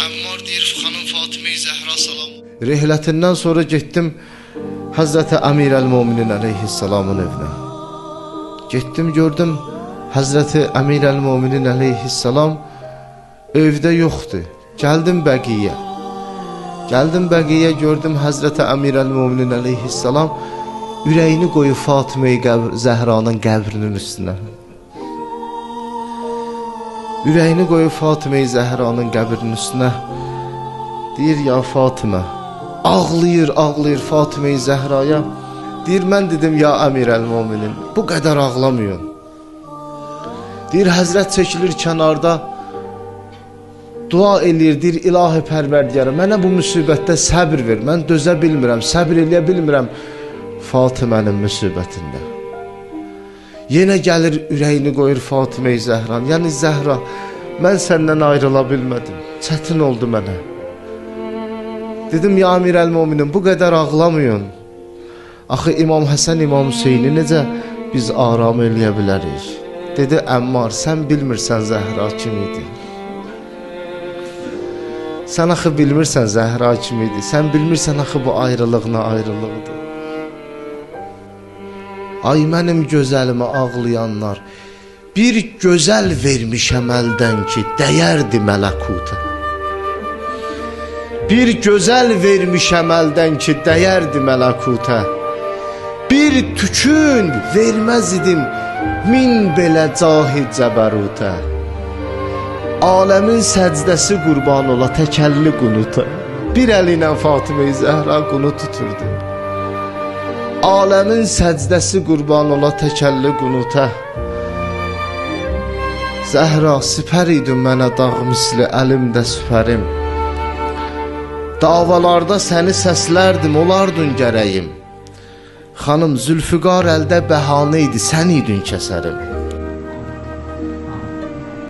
Ammar deyir xanım Fatıma-i Zəhra salam. Rihlətindən sonra getdim Həzrəti Əmir əl-Müminin əleyhissalamın evinə. Getdim gördüm Həzrəti Əmir əl-Müminin əleyhissalam evdə yoxdur. Gəldim Bəqiyə. Gəldim Bəqiyə gördüm Həzrəti Əmir əl-Müminin əleyhissalam ürəyini qoyub Fatıma-i Zəhranın qəbrinin üstünə. Ürəyini qoyub Fatıma-i Zəhranın qəbrinin üstünə. Deyir ya Fatıma, ağlayır Fatıma-i Zəhraya. Deyir mən dedim ya Əmir əl-Müminin, bu qədər ağlamıyorsun. Deyir Həzrət çəkilir kənarda, dua eləyir, deyir ilahi pərverdigara, mənə bu müsibətdə səbr ver, mən dözə bilmirəm, səbr eləyə bilmirəm Fatımənin müsibətində. Yenə gəlir ürəyini qoyur Fatıma-i Zəhran, yəni Zəhra, mən səndən ayrıla bilmədim, çətin oldu mənə. Dedim ya Əmir əl-Müminin, bu qədər ağlamıyorsun. Axı İmam Həsən, İmam Hüseyni necə biz aram eləyə bilərik? Dedi Əmmar, sən bilmirsən Zəhra kim idi. Sən axı bilmirsən Zəhra kim idi. Sən bilmirsən axı bu ayrılığına ayrılıqdır. Ay mənim gözəlimə ağlayanlar, bir gözəl vermişəm əldən ki, dəyərdi mələkuta. Bir gözəl vermişəm əldən ki, dəyərdi mələkuta. Bir tükün verməz idim min belə cahid cəbəruta. Aləmin səcdəsi qurban ola təkəlli qunuta. Bir əli ilə Fatıma-i Zəhra qunut tuturdu. Aləmin səcdəsi qurban ola təkəlli qunuta. Zəhra sipər idin mənə dağ misli əlimdə süpərim. Davalarda səni səslərdim, olardın gərəyim. Xanım Zülfüqar əldə bəhanə idi, sən idin kəsərim.